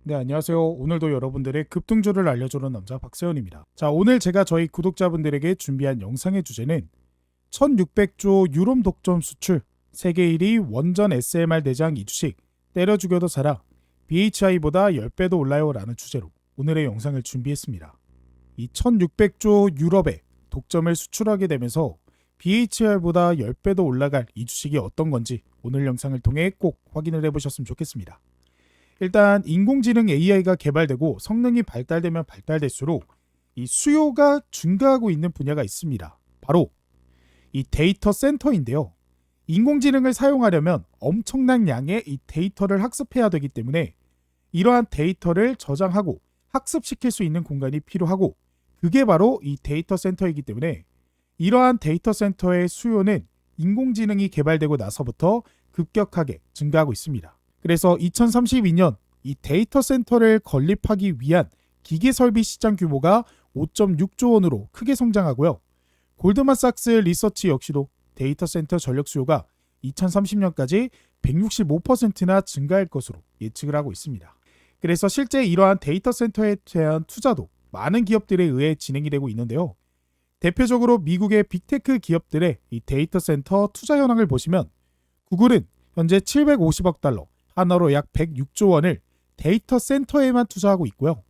네, 안녕하세요. 오늘도 여러분들의 급등주를 알려주는 남자 박세현입니다. 자, 오늘 제가 저희 구독자분들에게 준비한 영상의 주제는 1600조 유럽 독점 수출, 세계 1위 원전 SMR 대장 이 주식, 때려 죽여도 살아, BHI보다 10배도 올라요 라는 주제로 오늘의 영상을 준비했습니다. 이 1600조 유럽에 독점을 수출하게 되면서 BHI보다 10배도 올라갈 이 주식이 어떤 건지 오늘 영상을 통해 꼭 확인을 해보셨으면 좋겠습니다. 일단 인공지능 AI가 개발되고 성능이 발달되면 발달될수록 이 수요가 증가하고 있는 분야가 있습니다. 바로 이 데이터 센터인데요. 인공지능을 사용하려면 엄청난 양의 이 데이터를 학습해야 되기 때문에 이러한 데이터를 저장하고 학습시킬 수 있는 공간이 필요하고, 그게 바로 이 데이터 센터이기 때문에 이러한 데이터 센터의 수요는 인공지능이 개발되고 나서부터 급격하게 증가하고 있습니다. 그래서 2032년 이 데이터 센터를 건립하기 위한 기계 설비 시장 규모가 5.6조 원으로 크게 성장하고요. 골드만삭스 리서치 역시도 데이터 센터 전력 수요가 2030년까지 165%나 증가할 것으로 예측을 하고 있습니다. 그래서 실제 이러한 데이터 센터에 대한 투자도 많은 기업들에 의해 진행이 되고 있는데요. 대표적으로 미국의 빅테크 기업들의 이 데이터 센터 투자 현황을 보시면 구글은 현재 750억 달러, 하나로 약 106조 원을 데이터 센터에만 투자하고 있고요.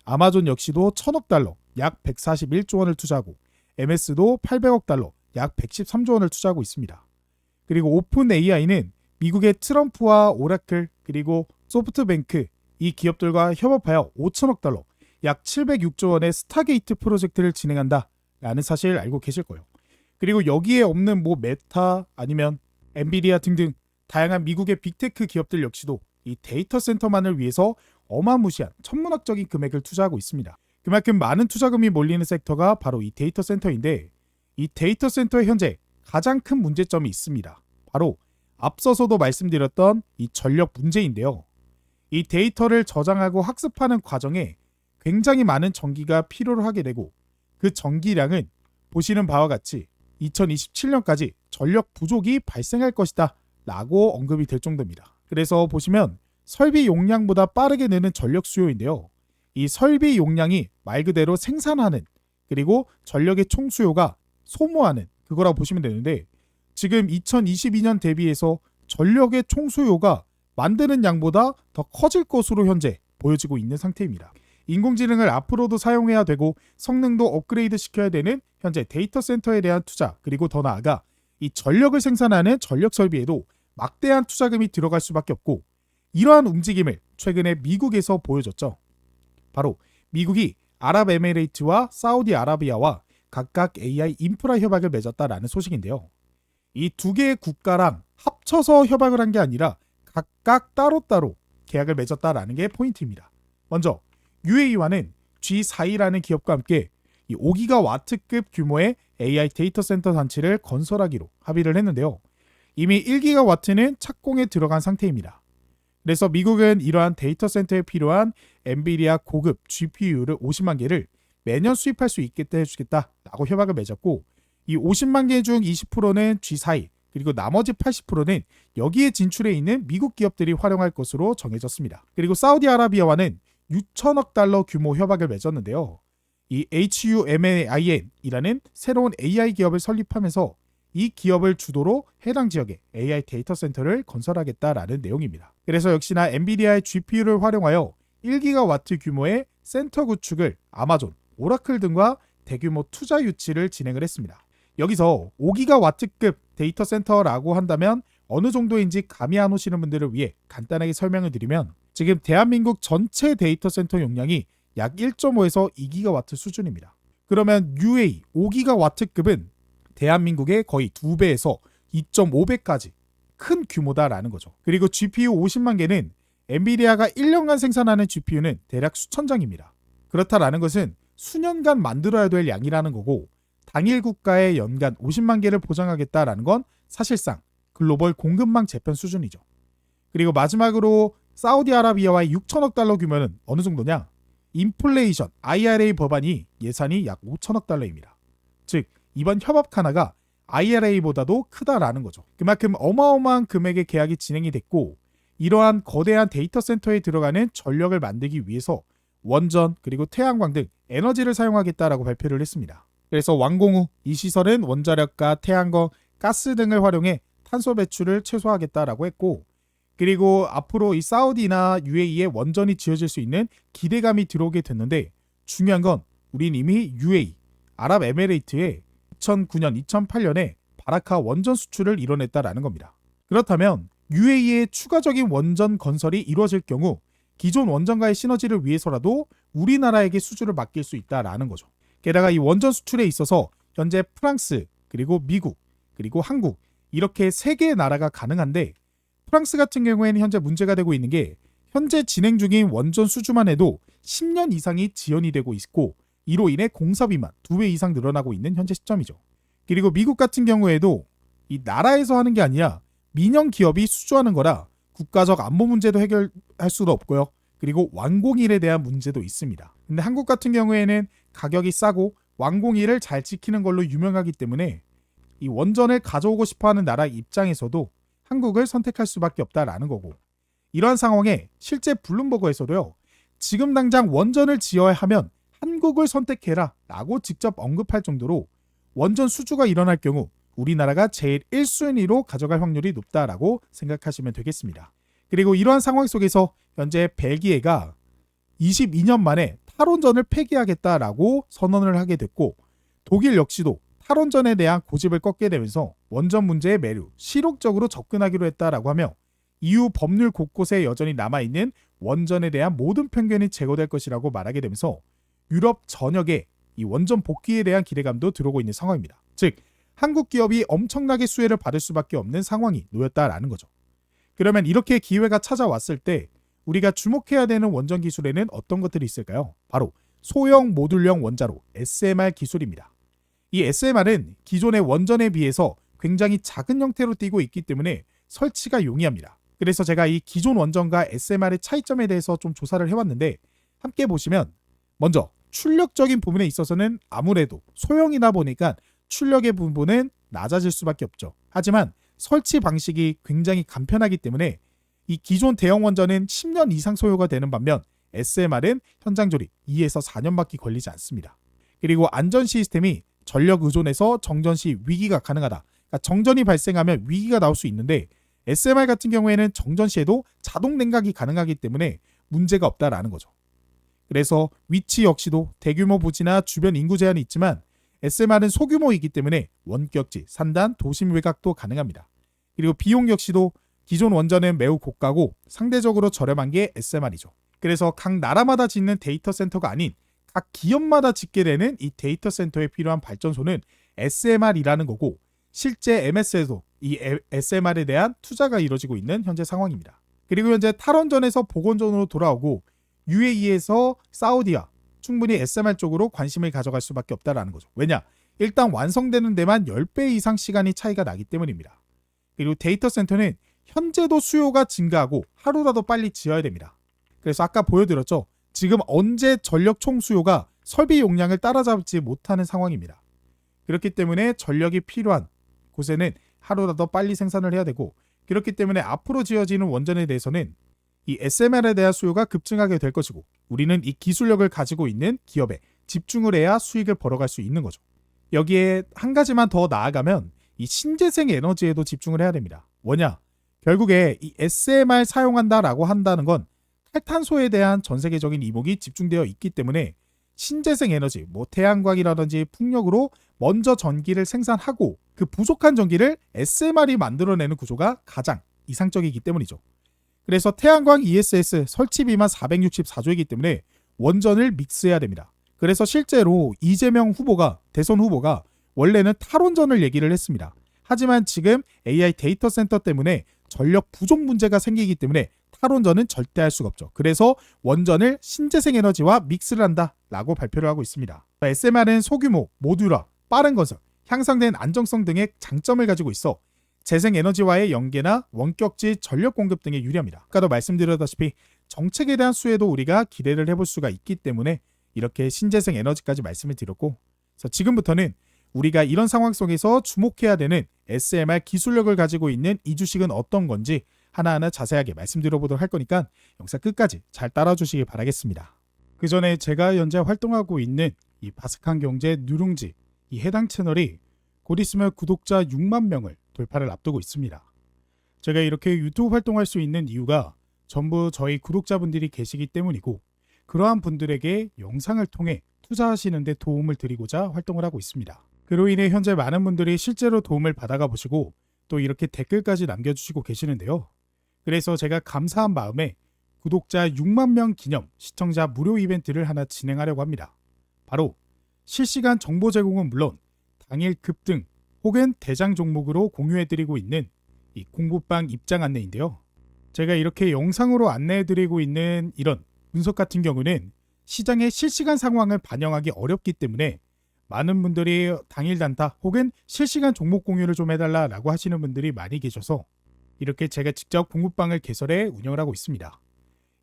아마존 역시도 1000억 달러, 약 141조 원을 투자하고, MS도 800억 달러, 약 113조 원을 투자하고 있습니다. 그리고 오픈 AI는 미국의 트럼프와 오라클 그리고 소프트뱅크 이 기업들과 협업하여 5천억 달러, 약 706조 원의 스타게이트 프로젝트를 진행한다 라는 사실 알고 계실 거예요. 그리고 여기에 없는 메타 아니면 엔비디아 등등 다양한 미국의 빅테크 기업들 역시도 이 데이터 센터만을 위해서 어마무시한 천문학적인 금액을 투자하고 있습니다. 그만큼 많은 투자금이 몰리는 섹터가 바로 이 데이터 센터인데, 이 데이터 센터의 현재 가장 큰 문제점이 있습니다. 바로 앞서서도 말씀드렸던 이 전력 문제인데요. 이 데이터를 저장하고 학습하는 과정에 굉장히 많은 전기가 필요로 하게 되고, 그 전기량은 보시는 바와 같이 2027년까지 전력 부족이 발생할 것이다 라고 언급이 될 정도입니다. 그래서 보시면 설비 용량보다 빠르게 느는 전력 수요인데요. 이 설비 용량이 말 그대로 생산하는, 그리고 전력의 총 수요가 소모하는 그거라고 보시면 되는데, 지금 2022년 대비해서 전력의 총 수요가 만드는 양보다 더 커질 것으로 현재 보여지고 있는 상태입니다. 인공지능을 앞으로도 사용해야 되고 성능도 업그레이드 시켜야 되는 현재 데이터 센터에 대한 투자, 그리고 더 나아가 이 전력을 생산하는 전력 설비에도 막대한 투자금이 들어갈 수밖에 없고, 이러한 움직임을 최근에 미국에서 보여줬죠. 바로 미국이 아랍에미레이트와 사우디아라비아와 각각 AI 인프라 협약을 맺었다라는 소식인데요. 이 두 개의 국가랑 합쳐서 협약을 한 게 아니라 각각 따로따로 계약을 맺었다라는 게 포인트입니다. 먼저 UAE와는 G4E라는 기업과 함께 이 5기가와트급 규모의 AI 데이터 센터 단지를 건설하기로 합의를 했는데요. 이미 1기가와트는 착공에 들어간 상태입니다. 그래서 미국은 이러한 데이터 센터에 필요한 엔비디아 고급 GPU를 50만 개를 매년 수입할 수 있게 해주겠다라고 협약을 맺었고, 이 50만 개 중 20%는 G4E, 그리고 나머지 80%는 여기에 진출해 있는 미국 기업들이 활용할 것으로 정해졌습니다. 그리고 사우디아라비아와는 6천억 달러 규모 협약을 맺었는데요. 이 HUMAIN이라는 새로운 AI 기업을 설립하면서 이 기업을 주도로 해당 지역에 AI 데이터 센터를 건설하겠다라는 내용입니다. 그래서 역시나 엔비디아의 GPU를 활용하여 1기가와트 규모의 센터 구축을 아마존, 오라클 등과 대규모 투자 유치를 진행을 했습니다. 여기서 5기가와트급 데이터 센터라고 한다면 어느 정도인지 감이 안 오시는 분들을 위해 간단하게 설명을 드리면, 지금 대한민국 전체 데이터 센터 용량이 약 1.5에서 2기가와트 수준입니다. 그러면 UA 5기가와트급은 대한민국의 거의 2배에서 2.5배까지 큰 규모다라는 거죠. 그리고 GPU 50만 개는 엔비디아가 1년간 생산하는 GPU는 대략 수천 장입니다. 그렇다라는 것은 수년간 만들어야 될 양이라는 거고, 당일 국가에 연간 50만 개를 보장하겠다라는 건 사실상 글로벌 공급망 재편 수준이죠. 그리고 마지막으로 사우디아라비아와의 6천억 달러 규모는 어느 정도냐? 인플레이션 IRA 법안이 예산이 약 5천억 달러입니다. 즉 이번 협업 하나가 IRA보다도 크다라는 거죠. 그만큼 어마어마한 금액의 계약이 진행이 됐고, 이러한 거대한 데이터 센터에 들어가는 전력을 만들기 위해서 원전 그리고 태양광 등 에너지를 사용하겠다라고 발표를 했습니다. 그래서 완공 후 이 시설은 원자력과 태양광, 가스 등을 활용해 탄소 배출을 최소화하겠다라고 했고, 그리고 앞으로 이 사우디나 UAE에 원전이 지어질 수 있는 기대감이 들어오게 됐는데, 중요한 건 우린 이미 UAE, 아랍에미레이트에 2009년, 2008년에 바라카 원전 수출을 이뤄냈다라는 겁니다. 그렇다면 UAE의 추가적인 원전 건설이 이루어질 경우 기존 원전과의 시너지를 위해서라도 우리나라에게 수주를 맡길 수 있다라는 거죠. 게다가 이 원전 수출에 있어서 현재 프랑스, 그리고 미국, 그리고 한국 이렇게 3개의 나라가 가능한데, 프랑스 같은 경우에는 현재 문제가 되고 있는 게 현재 진행 중인 원전 수주만 해도 10년 이상이 지연이 되고 있고, 이로 인해 공사비만 2배 이상 늘어나고 있는 현재 시점이죠. 그리고 미국 같은 경우에도 이 나라에서 하는 게 아니라 민영 기업이 수주하는 거라 국가적 안보 문제도 해결할 수도 없고요. 그리고 완공일에 대한 문제도 있습니다. 근데 한국 같은 경우에는 가격이 싸고 완공일을 잘 지키는 걸로 유명하기 때문에 이 원전을 가져오고 싶어하는 나라 입장에서도 한국을 선택할 수밖에 없다라는 거고, 이러한 상황에 실제 블룸버그에서도요, 지금 당장 원전을 지어야 하면 한국을 선택해라 라고 직접 언급할 정도로 원전 수주가 일어날 경우 우리나라가 제일 1순위로 가져갈 확률이 높다라고 생각하시면 되겠습니다. 그리고 이러한 상황 속에서 현재 벨기에가 22년 만에 탈원전을 폐기하겠다라고 선언을 하게 됐고, 독일 역시도 탈원전에 대한 고집을 꺾게 되면서 원전 문제에 매우 실용적으로 접근하기로 했다라고 하며, EU 법률 곳곳에 여전히 남아있는 원전에 대한 모든 편견이 제거될 것이라고 말하게 되면서 유럽 전역에 이 원전 복귀에 대한 기대감도 들어오고 있는 상황입니다. 즉, 한국 기업이 엄청나게 수혜를 받을 수밖에 없는 상황이 놓였다라는 거죠. 그러면 이렇게 기회가 찾아왔을 때 우리가 주목해야 되는 원전 기술에는 어떤 것들이 있을까요? 바로 소형 모듈형 원자로 SMR 기술입니다. 이 SMR은 기존의 원전에 비해서 굉장히 작은 형태로 띄고 있기 때문에 설치가 용이합니다. 그래서 제가 이 기존 원전과 SMR의 차이점에 대해서 좀 조사를 해왔는데, 함께 보시면 먼저 출력적인 부분에 있어서는 아무래도 소형이다 보니까 출력의 부분은 낮아질 수밖에 없죠. 하지만 설치 방식이 굉장히 간편하기 때문에 이 기존 대형 원전은 10년 이상 소요가 되는 반면 SMR은 현장 조립 2에서 4년밖에 걸리지 않습니다. 그리고 안전 시스템이 전력 의존에서 정전 시 위기가 가능하다. 그러니까 정전이 발생하면 위기가 나올 수 있는데 SMR 같은 경우에는 정전 시에도 자동 냉각이 가능하기 때문에 문제가 없다라는 거죠. 그래서 위치 역시도 대규모 부지나 주변 인구 제한이 있지만 SMR은 소규모이기 때문에 원격지, 산단, 도심 외곽도 가능합니다. 그리고 비용 역시도 기존 원전은 매우 고가고 상대적으로 저렴한 게 SMR이죠. 그래서 각 나라마다 짓는 데이터 센터가 아닌 각 기업마다 짓게 되는 이 데이터 센터에 필요한 발전소는 SMR이라는 거고, 실제 MS에도 이 SMR에 대한 투자가 이루어지고 있는 현재 상황입니다. 그리고 현재 탈원전에서 복원전으로 돌아오고 UAE에서 사우디와 충분히 SMR 쪽으로 관심을 가져갈 수밖에 없다라는 거죠. 왜냐? 일단 완성되는 데만 10배 이상 시간이 차이가 나기 때문입니다. 그리고 데이터 센터는 현재도 수요가 증가하고 하루라도 빨리 지어야 됩니다. 그래서 아까 보여드렸죠. 지금 언제 전력 총 수요가 설비 용량을 따라잡지 못하는 상황입니다. 그렇기 때문에 전력이 필요한 곳에는 하루라도 빨리 생산을 해야 되고, 그렇기 때문에 앞으로 지어지는 원전에 대해서는 이 SMR에 대한 수요가 급증하게 될 것이고, 우리는 이 기술력을 가지고 있는 기업에 집중을 해야 수익을 벌어갈 수 있는 거죠. 여기에 한 가지만 더 나아가면 이 신재생 에너지에도 집중을 해야 됩니다. 뭐냐? 결국에 이 SMR 사용한다라고 한다는 건 탈탄소에 대한 전 세계적인 이목이 집중되어 있기 때문에 신재생 에너지, 태양광이라든지 풍력으로 먼저 전기를 생산하고 그 부족한 전기를 SMR이 만들어내는 구조가 가장 이상적이기 때문이죠. 그래서 태양광 ESS 설치비만 464조이기 때문에 원전을 믹스해야 됩니다. 그래서 실제로 이재명 후보가, 대선 후보가 원래는 탈원전을 얘기를 했습니다. 하지만 지금 AI 데이터 센터 때문에 전력 부족 문제가 생기기 때문에 탈원전은 절대 할 수가 없죠. 그래서 원전을 신재생 에너지와 믹스를 한다라고 발표를 하고 있습니다. SMR은 소규모, 모듈화, 빠른 건설, 향상된 안정성 등의 장점을 가지고 있어 재생에너지와의 연계나 원격지 전력 공급 등에 유리합니다. 아까도 말씀드렸다시피 정책에 대한 수혜도 우리가 기대를 해볼 수가 있기 때문에 이렇게 신재생 에너지까지 말씀을 드렸고, 그래서 지금부터는 우리가 이런 상황 속에서 주목해야 되는 SMR 기술력을 가지고 있는 이 주식은 어떤 건지 하나하나 자세하게 말씀드려보도록 할 거니까 영상 끝까지 잘 따라주시기 바라겠습니다. 그 전에 제가 현재 활동하고 있는 이 바스칸 경제 누룽지 이 해당 채널이 곧 있으면 구독자 6만 명을 돌파를 앞두고 있습니다. 제가 이렇게 유튜브 활동할 수 있는 이유가 전부 저희 구독자분들이 계시기 때문이고, 그러한 분들에게 영상을 통해 투자하시는 데 도움을 드리고자 활동을 하고 있습니다. 그로 인해 현재 많은 분들이 실제로 도움을 받아가 보시고 또 이렇게 댓글까지 남겨주시고 계시는데요. 그래서 제가 감사한 마음에 구독자 6만 명 기념 시청자 무료 이벤트를 하나 진행하려고 합니다. 바로 실시간 정보 제공은 물론 당일 급등 혹은 대장 종목으로 공유해드리고 있는 이 공부방 입장 안내인데요. 제가 이렇게 영상으로 안내해드리고 있는 이런 분석 같은 경우는 시장의 실시간 상황을 반영하기 어렵기 때문에 많은 분들이 당일 단타 혹은 실시간 종목 공유를 좀 해달라고 하시는 분들이 많이 계셔서 이렇게 제가 직접 공부방을 개설해 운영을 하고 있습니다.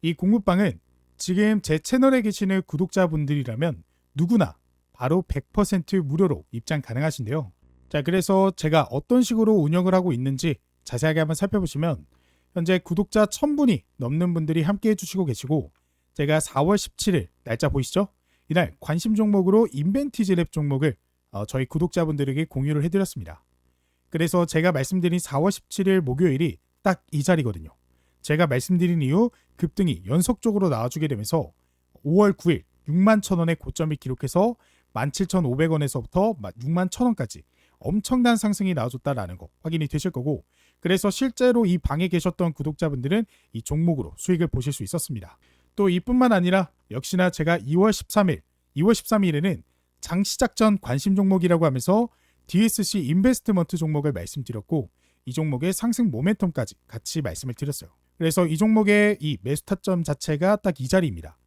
이 공부방은 지금 제 채널에 계시는 구독자분들이라면 누구나 바로 100% 무료로 입장 가능하신데요. 자, 그래서 제가 어떤 식으로 운영을 하고 있는지 자세하게 한번 살펴보시면 현재 구독자 1000분이 넘는 분들이 함께 해주시고 계시고, 제가 4월 17일 날짜 보이시죠? 이날 관심 종목으로 인벤티지 랩 종목을 저희 구독자분들에게 공유를 해드렸습니다. 그래서 제가 말씀드린 4월 17일 목요일이 딱 이 자리거든요. 제가 말씀드린 이후 급등이 연속적으로 나와주게 되면서 5월 9일 61,000원의 고점을 기록해서 17,500원에서부터 61,000원까지 엄청난 상승이 나와줬다라는 거 확인이 되실 거고, 그래서 실제로 이 방에 계셨던 구독자분들은 이 종목으로 수익을 보실 수 있었습니다. 또 이뿐만 아니라 역시나 제가 2월 13일에는 장 시작 전 관심 종목이라고 하면서 DSC 인베스트먼트 종목을 말씀드렸고, 이 종목의 상승 모멘텀까지 같이 말씀을 드렸어요. 그래서 이 종목의 이 매수 타점 자체가 딱 이 자리입니다.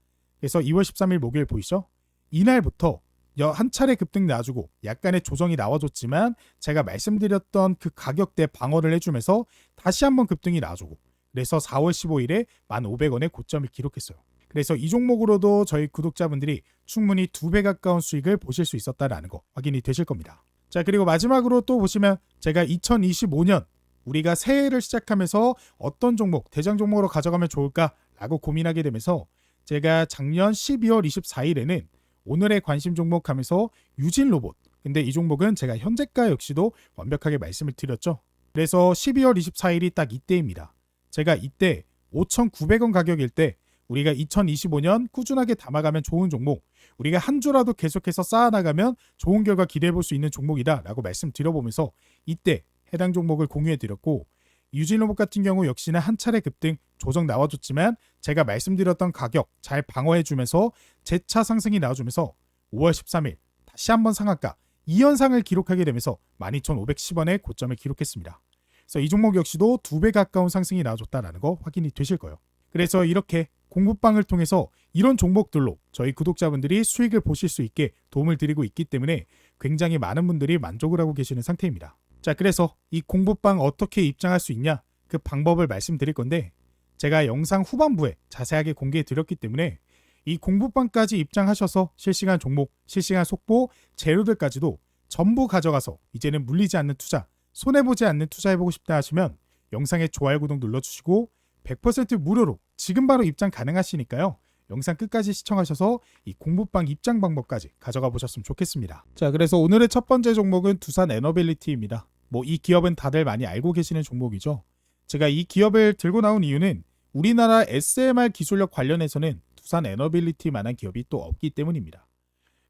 그래서 2월 13일 목요일 보이시죠? 이날부터 한 차례 급등 나와주고 약간의 조정이 나와줬지만 제가 말씀드렸던 그 가격대 방어를 해주면서 다시 한번 급등이 나와주고, 그래서 4월 15일에 1,500원의 고점을 기록했어요. 그래서 이 종목으로도 저희 구독자분들이 충분히 2배 가까운 수익을 보실 수 있었다라는 거 확인이 되실 겁니다. 자, 그리고 마지막으로 또 보시면 제가 2025년 우리가 새해를 시작하면서 어떤 종목, 대장 종목으로 가져가면 좋을까라고 고민하게 되면서 제가 작년 12월 24일에는 오늘의 관심 종목 하면서 유진 로봇, 근데 이 종목은 제가 현재가 역시도 완벽하게 말씀을 드렸죠. 그래서 12월 24일이 딱 이때입니다. 제가 이때 5,900원 가격일 때 우리가 2025년 꾸준하게 담아가면 좋은 종목, 우리가 한 주라도 계속해서 쌓아나가면 좋은 결과 기대해볼 수 있는 종목이다 라고 말씀드려보면서 이때 해당 종목을 공유해드렸고, 유진로봇 같은 경우 역시나 한 차례 급등 조정 나와줬지만 제가 말씀드렸던 가격 잘 방어해주면서 재차 상승이 나와주면서 5월 13일 다시 한번 상한가 2연상을 기록하게 되면서 12,510원의 고점을 기록했습니다. 그래서 이 종목 역시도 2배 가까운 상승이 나와줬다는 거 확인이 되실 거예요. 그래서 이렇게 공부방을 통해서 이런 종목들로 저희 구독자분들이 수익을 보실 수 있게 도움을 드리고 있기 때문에 굉장히 많은 분들이 만족을 하고 계시는 상태입니다. 자, 그래서 이 공부방 어떻게 입장할 수 있냐 그 방법을 말씀드릴 건데, 제가 영상 후반부에 자세하게 공개해 드렸기 때문에 이 공부방까지 입장하셔서 실시간 종목, 실시간 속보, 재료들까지도 전부 가져가서 이제는 물리지 않는 투자, 손해보지 않는 투자해보고 싶다 하시면 영상에 좋아요, 구독 눌러주시고 100% 무료로 지금 바로 입장 가능하시니까요. 영상 끝까지 시청하셔서 이 공부방 입장 방법까지 가져가 보셨으면 좋겠습니다. 자, 그래서 오늘의 첫 번째 종목은 두산 에너빌리티입니다. 이 기업은 다들 많이 알고 계시는 종목이죠. 제가 이 기업을 들고 나온 이유는 우리나라 SMR 기술력 관련해서는 두산 에너빌리티만한 기업이 또 없기 때문입니다.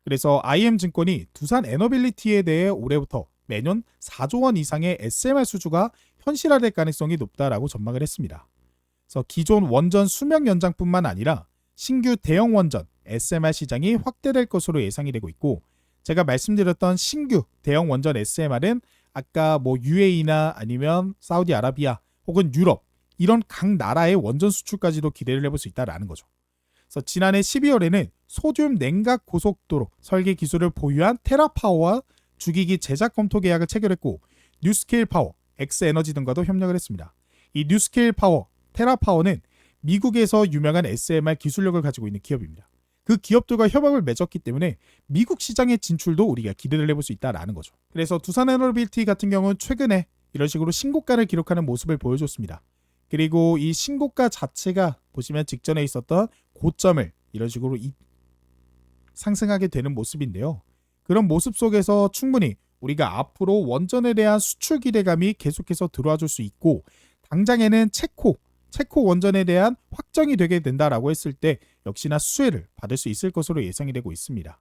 그래서 IM증권이 두산 에너빌리티에 대해 올해부터 매년 4조 원 이상의 SMR 수주가 현실화될 가능성이 높다라고 전망을 했습니다. 그래서 기존 원전 수명 연장뿐만 아니라 신규 대형 원전 SMR 시장이 확대될 것으로 예상이 되고 있고, 제가 말씀드렸던 신규 대형 원전 SMR은 아까 UAE나 아니면 사우디아라비아 혹은 유럽 이런 각 나라의 원전 수출까지도 기대를 해볼 수 있다라는 거죠. 그래서 지난해 12월에는 소듐 냉각 고속도로 설계 기술을 보유한 테라파워와 주기기 제작 검토 계약을 체결했고, 뉴스케일 파워, 엑스에너지 등과도 협력을 했습니다. 이 뉴스케일 파워, 테라파워는 미국에서 유명한 SMR 기술력을 가지고 있는 기업입니다. 그 기업들과 협약을 맺었기 때문에 미국 시장의 진출도 우리가 기대를 해볼 수 있다라는 거죠. 그래서 두산에너빌리티 같은 경우는 최근에 이런 식으로 신고가를 기록하는 모습을 보여줬습니다. 그리고 이 신고가 자체가 보시면 직전에 있었던 고점을 이런 식으로 상승하게 되는 모습인데요. 그런 모습 속에서 충분히 우리가 앞으로 원전에 대한 수출 기대감이 계속해서 들어와 줄 수 있고, 당장에는 체코 원전에 대한 확정이 되게 된다라고 했을 때 역시나 수혜를 받을 수 있을 것으로 예상이 되고 있습니다.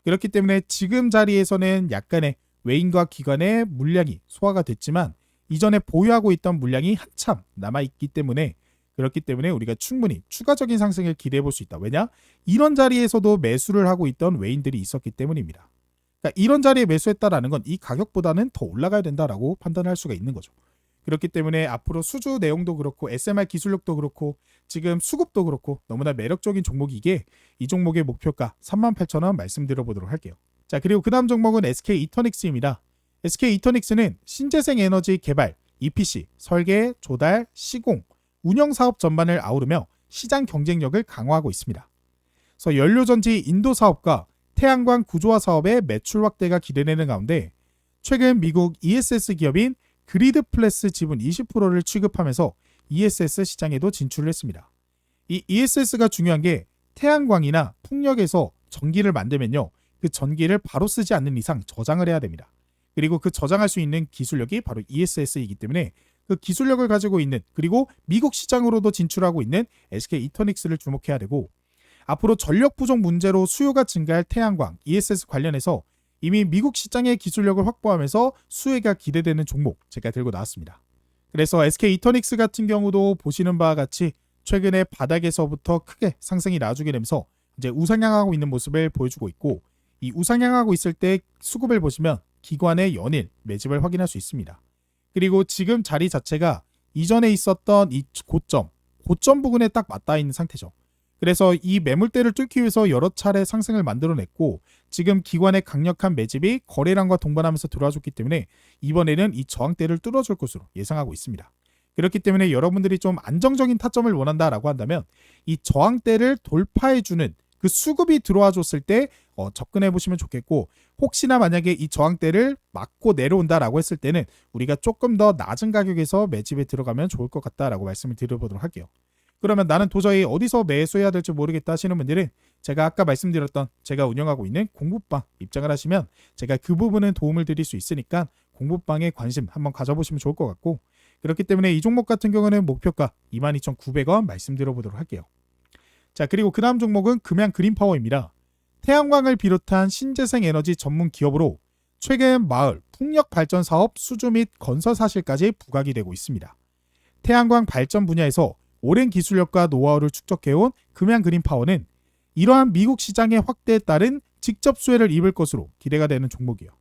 그렇기 때문에 지금 자리에서는 약간의 외인과 기관의 물량이 소화가 됐지만 이전에 보유하고 있던 물량이 한참 남아있기 때문에, 그렇기 때문에 우리가 충분히 추가적인 상승을 기대해 볼 수 있다. 왜냐? 이런 자리에서도 매수를 하고 있던 외인들이 있었기 때문입니다. 그러니까 이런 자리에 매수했다라는 건 이 가격보다는 더 올라가야 된다라고 판단할 수가 있는 거죠. 그렇기 때문에 앞으로 수주 내용도 그렇고 SMR 기술력도 그렇고 지금 수급도 그렇고 너무나 매력적인 종목이기에 이 종목의 목표가 38,000원 말씀드려보도록 할게요. 자, 그리고 그 다음 종목은 SK 이터닉스입니다. SK 이터닉스는 신재생 에너지 개발, EPC, 설계, 조달, 시공, 운영 사업 전반을 아우르며 시장 경쟁력을 강화하고 있습니다. 그래서 연료전지 인도 사업과 태양광 구조화 사업의 매출 확대가 기대되는 가운데 최근 미국 ESS 기업인 그리드 플래스 지분 20%를 취급하면서 ESS 시장에도 진출을 했습니다. 이 ESS가 중요한 게 태양광이나 풍력에서 전기를 만들면요, 그 전기를 바로 쓰지 않는 이상 저장을 해야 됩니다. 그리고 그 저장할 수 있는 기술력이 바로 ESS이기 때문에 그 기술력을 가지고 있는, 그리고 미국 시장으로도 진출하고 있는 SK 이터닉스를 주목해야 되고, 앞으로 전력 부족 문제로 수요가 증가할 태양광, ESS 관련해서 이미 미국 시장의 기술력을 확보하면서 수혜가 기대되는 종목 제가 들고 나왔습니다. 그래서 SK 이터닉스 같은 경우도 보시는 바와 같이 최근에 바닥에서부터 크게 상승이 나와주게 되면서 이제 우상향하고 있는 모습을 보여주고 있고, 이 우상향하고 있을 때 수급을 보시면 기관의 연일 매집을 확인할 수 있습니다. 그리고 지금 자리 자체가 이전에 있었던 이 고점 부근에 딱 맞닿아 있는 상태죠. 그래서 이 매물대를 뚫기 위해서 여러 차례 상승을 만들어냈고, 지금 기관의 강력한 매집이 거래량과 동반하면서 들어와줬기 때문에 이번에는 이 저항대를 뚫어줄 것으로 예상하고 있습니다. 그렇기 때문에 여러분들이 좀 안정적인 타점을 원한다라고 한다면 이 저항대를 돌파해주는 그 수급이 들어와 줬을 때 접근해 보시면 좋겠고, 혹시나 만약에 이 저항대를 막고 내려온다라고 했을 때는 우리가 조금 더 낮은 가격에서 매집에 들어가면 좋을 것 같다라고 말씀을 드려보도록 할게요. 그러면 나는 도저히 어디서 매수해야 될지 모르겠다 하시는 분들은 제가 아까 말씀드렸던 제가 운영하고 있는 공부방 입장을 하시면 제가 그 부분은 도움을 드릴 수 있으니까 공부방에 관심 한번 가져보시면 좋을 것 같고, 그렇기 때문에 이 종목 같은 경우는 목표가 22,900원 말씀드려보도록 할게요. 자, 그리고 그 다음 종목은 금양 그린파워입니다. 태양광을 비롯한 신재생 에너지 전문 기업으로 최근 마을, 풍력 발전 사업 수주 및 건설 사실까지 부각이 되고 있습니다. 태양광 발전 분야에서 오랜 기술력과 노하우를 축적해온 금양 그린파워는 이러한 미국 시장의 확대에 따른 직접 수혜를 입을 것으로 기대가 되는 종목이에요.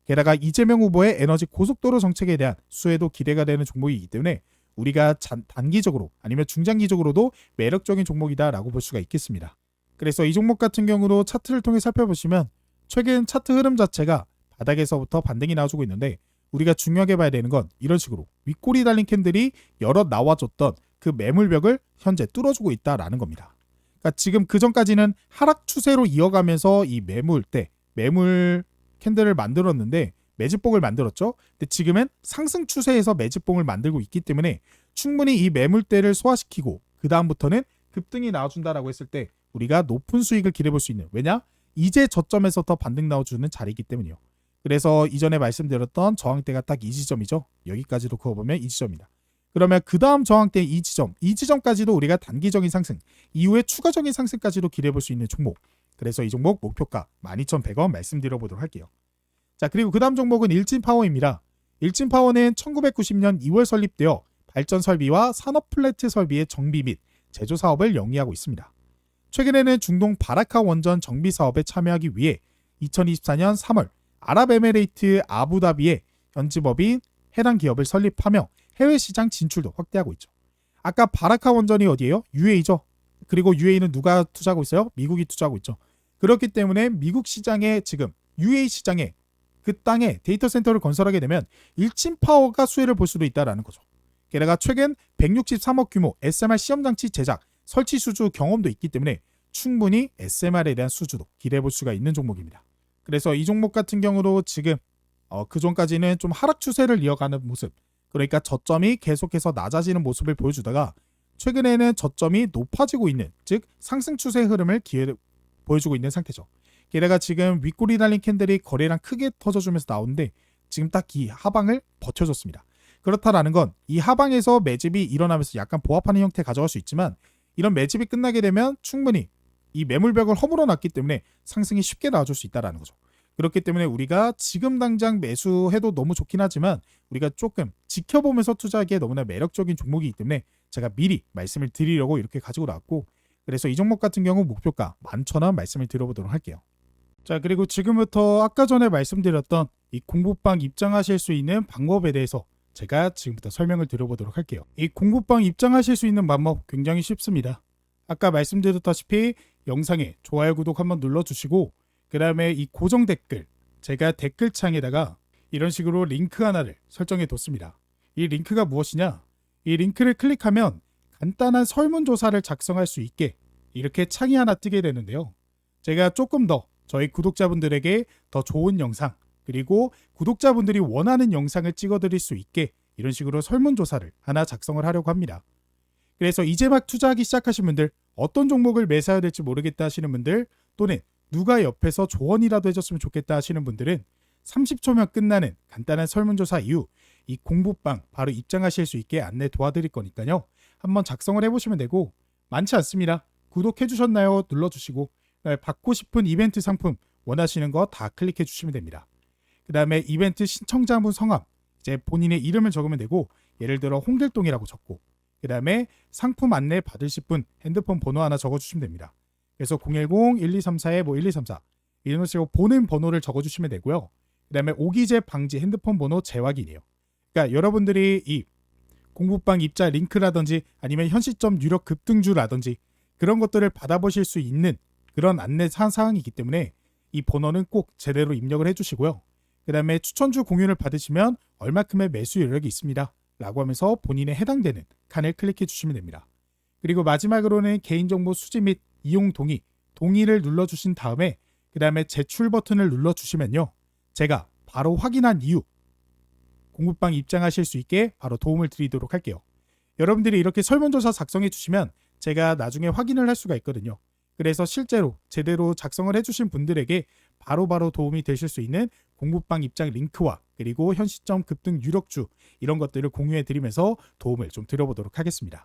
게다가 이재명 후보의 에너지 고속도로 정책에 대한 수혜도 기대가 되는 종목이기 때문에 우리가 단기적으로 아니면 중장기적으로도 매력적인 종목이다라고 볼 수가 있겠습니다. 그래서 이 종목 같은 경우도 차트를 통해 살펴보시면 최근 차트 흐름 자체가 바닥에서부터 반등이 나와주고 있는데, 우리가 중요하게 봐야 되는 건 이런 식으로 윗꼬리 달린 캔들이 여러 나와줬던 그 매물벽을 현재 뚫어주고 있다라는 겁니다. 그러니까 지금 그 전까지는 하락 추세로 이어가면서 이 매물 캔들을 만들었는데 매집봉을 만들었죠. 근데 지금은 상승 추세에서 매집봉을 만들고 있기 때문에 충분히 이 매물대를 소화시키고 그 다음부터는 급등이 나와준다라고 했을 때 우리가 높은 수익을 기대볼 수 있는, 왜냐? 이제 저점에서 더 반등 나와주는 자리이기 때문이요. 그래서 이전에 말씀드렸던 저항대가 딱 이 지점이죠. 여기까지도 그어보면 이 지점이다. 그러면 그 다음 저항대 이 지점까지도 우리가 단기적인 상승, 이후에 추가적인 상승까지도 기대해볼 수 있는 종목. 그래서 이 종목 목표가 12,100원 말씀드려보도록 할게요. 자, 그리고 그 다음 종목은 일진파워입니다. 일진파워는 1990년 2월 설립되어 발전 설비와 산업 플랜트 설비의 정비 및 제조 사업을 영위하고 있습니다. 최근에는 중동 바라카 원전 정비 사업에 참여하기 위해 2024년 3월 아랍에미레이트 아부다비의 현지법인 해당 기업을 설립하며 해외 시장 진출도 확대하고 있죠. 아까 바라카 원전이 어디예요? UAE죠. 그리고 UAE는 누가 투자하고 있어요? 미국이 투자하고 있죠. 그렇기 때문에 미국 시장에 지금 UAE 시장에 그 땅에 데이터 센터를 건설하게 되면 일진파워가 수혜를 볼 수도 있다라는 거죠. 게다가 최근 163억 규모 SMR 시험장치 제작, 설치 수주 경험도 있기 때문에 충분히 SMR에 대한 수주도 기대해 볼 수가 있는 종목입니다. 그래서 이 종목 같은 경우도 지금 그 전까지는 좀 하락 추세를 이어가는 모습, 그러니까 저점이 계속해서 낮아지는 모습을 보여주다가 최근에는 저점이 높아지고 있는, 즉 상승 추세 흐름을 보여주고 있는 상태죠. 게다가 지금 윗꼬리 달린 캔들이 거래량 크게 터져주면서 나오는데 지금 딱 이 하방을 버텨줬습니다. 그렇다라는 건 이 하방에서 매집이 일어나면서 약간 보합하는 형태 가져갈 수 있지만 이런 매집이 끝나게 되면 충분히 이 매물벽을 허물어 놨기 때문에 상승이 쉽게 나와줄 수 있다는 거죠. 그렇기 때문에 우리가 지금 당장 매수해도 너무 좋긴 하지만 우리가 조금 지켜보면서 투자하기에 너무나 매력적인 종목이기 때문에 제가 미리 말씀을 드리려고 이렇게 가지고 나왔고, 그래서 이 종목 같은 경우 목표가 11,000원 말씀을 드려보도록 할게요. 자, 그리고 지금부터 아까 전에 말씀드렸던 이 공부방 입장하실 수 있는 방법에 대해서 제가 지금부터 설명을 드려보도록 할게요. 이 공부방 입장하실 수 있는 방법 굉장히 쉽습니다. 아까 말씀드렸다시피 영상에 좋아요, 구독 한번 눌러주시고 그 다음에 이 고정 댓글, 제가 댓글창에다가 이런 식으로 링크 하나를 설정해 뒀습니다. 이 링크가 무엇이냐? 이 링크를 클릭하면 간단한 설문조사를 작성할 수 있게 이렇게 창이 하나 뜨게 되는데요. 제가 조금 더 저희 구독자분들에게 더 좋은 영상, 그리고 구독자분들이 원하는 영상을 찍어드릴 수 있게 이런 식으로 설문조사를 하나 작성을 하려고 합니다. 그래서 이제 막 투자하기 시작하신 분들, 어떤 종목을 매수해야 될지 모르겠다 하시는 분들, 또는 누가 옆에서 조언이라도 해줬으면 좋겠다 하시는 분들은 30초면 끝나는 간단한 설문조사 이후 이 공부방 바로 입장하실 수 있게 안내 도와드릴 거니까요. 한번 작성을 해보시면 되고, 많지 않습니다. 구독해 주셨나요? 눌러주시고 받고 싶은 이벤트 상품 원하시는 거 다 클릭해 주시면 됩니다. 그 다음에 이벤트 신청자분 성함, 이제 본인의 이름을 적으면 되고, 예를 들어 홍길동이라고 적고, 그 다음에 상품 안내 받으실 분 핸드폰 번호 하나 적어주시면 됩니다. 그래서 010-1234-1234 이런 식으로 보는 번호를 적어주시면 되고요. 그 다음에 오기재 방지 핸드폰 번호 재확인이에요. 그러니까 여러분들이 이 공부방 입자 링크라든지 아니면 현시점 유력 급등주라든지 그런 것들을 받아보실 수 있는 그런 안내 사항이기 때문에 이 번호는 꼭 제대로 입력을 해주시고요. 그 다음에 추천주 공유를 받으시면 얼마큼의 매수 여력이 있습니다 라고 하면서 본인에 해당되는 칸을 클릭해 주시면 됩니다. 그리고 마지막으로는 개인정보 수집 및 이용 동의를 눌러주신 다음에 그 다음에 제출 버튼을 눌러주시면요, 제가 바로 확인한 이후 공부방 입장하실 수 있게 바로 도움을 드리도록 할게요. 여러분들이 이렇게 설문조사 작성해 주시면 제가 나중에 확인을 할 수가 있거든요. 그래서 실제로 제대로 작성을 해주신 분들에게 바로바로 도움이 되실 수 있는 공부방 입장 링크와 그리고 현시점 급등 유력주 이런 것들을 공유해 드리면서 도움을 좀 드려보도록 하겠습니다.